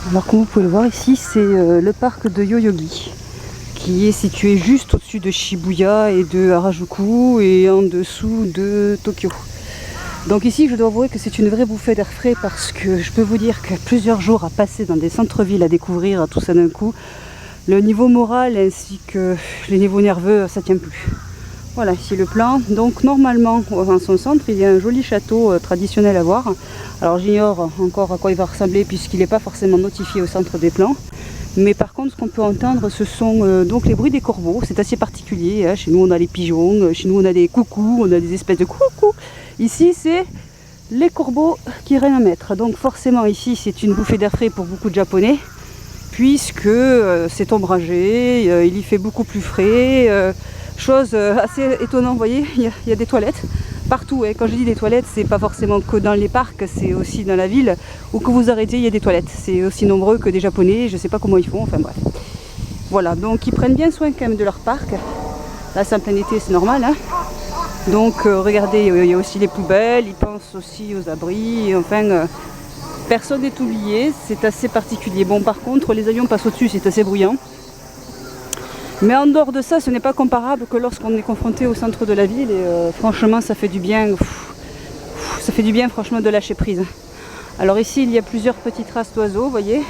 Alors comme vous pouvez le voir ici, c'est le parc de Yoyogi qui est situé juste au-dessus de Shibuya et de Harajuku et en dessous de Tokyo. Donc ici je dois avouer que c'est une vraie bouffée d'air frais parce que je peux vous dire que plusieurs jours à passer dans des centres-villes à découvrir tout ça d'un coup, le niveau moral ainsi que les niveaux nerveux ça tient plus. Voilà, ici le plan. Donc normalement, en son centre, il y a un joli château traditionnel à voir. Alors j'ignore encore à quoi il va ressembler puisqu'il n'est pas forcément notifié au centre des plans. Mais par contre, ce qu'on peut entendre, ce sont donc les bruits des corbeaux. C'est assez particulier. Hein. Chez nous, on a les pigeons. Chez nous, on a des coucous. On a des espèces de coucous. Ici, c'est les corbeaux qui règnent à maître. Donc forcément, ici, c'est une bouffée d'air frais pour beaucoup de Japonais. Puisque c'est ombragé, il y fait beaucoup plus frais. Chose assez étonnante, vous voyez, il y a des toilettes partout. Hein. Quand je dis des toilettes, c'est pas forcément que dans les parcs, c'est aussi dans la ville. Où que vous arrêtez, il y a des toilettes. C'est aussi nombreux que des Japonais, je sais pas comment ils font, enfin bref. Voilà, donc ils prennent bien soin quand même de leur parc. Là, c'est en plein été, c'est normal. Hein. Donc regardez, il y a aussi les poubelles, ils pensent aussi aux abris, enfin... personne n'est oublié, c'est assez particulier. Bon, par contre, les avions passent au-dessus, c'est assez bruyant. Mais en dehors de ça, ce n'est pas comparable que lorsqu'on est confronté au centre de la ville. Et franchement, ça fait du bien. Ça fait du bien, franchement, de lâcher prise. Alors ici, il y a plusieurs petites races d'oiseaux, vous voyez.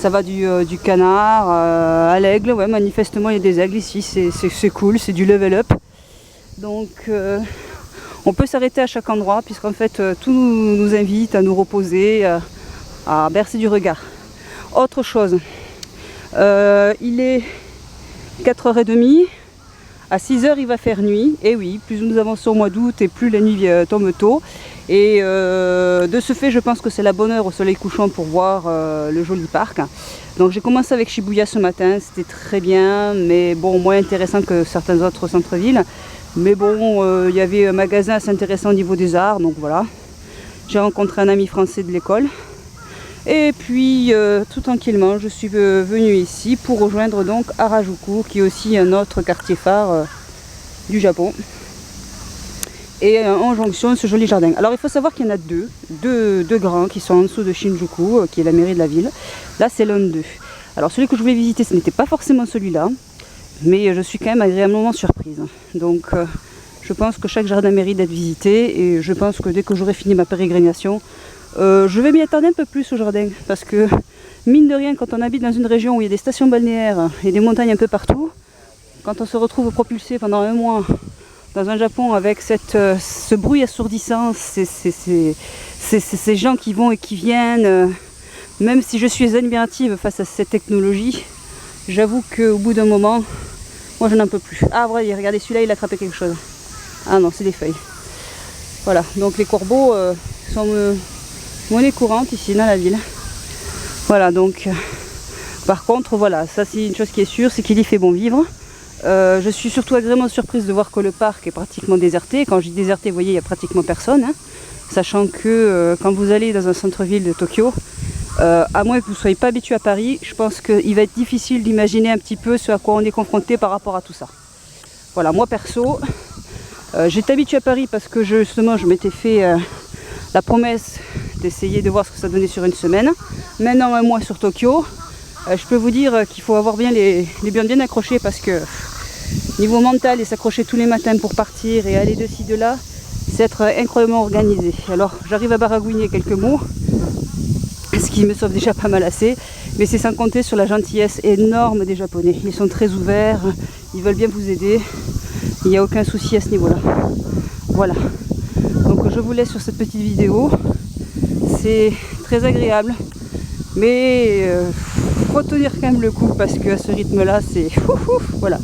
Ça va du canard à l'aigle. Ouais, manifestement, il y a des aigles ici. C'est cool, c'est du level up. Donc... on peut s'arrêter à chaque endroit puisqu'en fait tout nous invite à nous reposer, à bercer du regard. Autre chose, il est 4h30, à 6h il va faire nuit, et oui, plus nous avançons au mois d'août et plus la nuit tombe tôt. Et de ce fait je pense que c'est la bonne heure au soleil couchant pour voir le joli parc. Donc j'ai commencé avec Shibuya ce matin, c'était très bien, mais bon, moins intéressant que certains autres centres-villes. Mais bon, il y avait un magasin assez intéressant au niveau des arts, donc voilà. J'ai rencontré un ami français de l'école. Et puis, tout tranquillement, je suis venue ici pour rejoindre donc Harajuku, qui est aussi un autre quartier phare du Japon. Et en jonction, ce joli jardin. Alors, il faut savoir qu'il y en a deux grands qui sont en dessous de Shinjuku, qui est la mairie de la ville. Là, c'est l'un d'eux. Alors, celui que je voulais visiter, ce n'était pas forcément celui-là. Mais je suis quand même agréablement surprise. Donc je pense que chaque jardin mérite d'être visité et je pense que dès que j'aurai fini ma pérégrination, je vais m'y attarder un peu plus au jardin. Parce que mine de rien, quand on habite dans une région où il y a des stations balnéaires et des montagnes un peu partout, quand on se retrouve propulsé pendant un mois dans un Japon avec ce bruit assourdissant, ces gens qui vont et qui viennent, même si je suis admirative face à cette technologie, j'avoue qu'au bout d'un moment, moi je n'en peux plus. Ah ouais, regardez, celui-là il a attrapé quelque chose. Ah non, c'est des feuilles. Voilà, donc les corbeaux sont monnaie courante ici dans la ville. Voilà, donc par contre, voilà, ça c'est une chose qui est sûre, c'est qu'il y fait bon vivre. Je suis surtout agréablement surprise de voir que le parc est pratiquement déserté. Quand je dis déserté, vous voyez, il n'y a pratiquement personne. Hein. Sachant que quand vous allez dans un centre-ville de Tokyo, à moins que vous ne soyez pas habitué à Paris, je pense qu'il va être difficile d'imaginer un petit peu ce à quoi on est confronté par rapport à tout ça. Voilà, moi perso, j'étais habitué à Paris parce que justement je m'étais fait la promesse d'essayer de voir ce que ça donnait sur une semaine. Maintenant un mois sur Tokyo, je peux vous dire qu'il faut avoir bien les burnes bien accrochées parce que niveau mental et s'accrocher tous les matins pour partir et aller de ci de là, c'est être incroyablement organisé. Alors j'arrive à baragouiner quelques mots, ce qui me sauve déjà pas mal assez, mais c'est sans compter sur la gentillesse énorme des Japonais. Ils sont très ouverts, ils veulent bien vous aider, il n'y a aucun souci à ce niveau-là. Voilà, donc je vous laisse sur cette petite vidéo, c'est très agréable, mais faut tenir quand même le coup parce qu'à ce rythme-là, c'est voilà.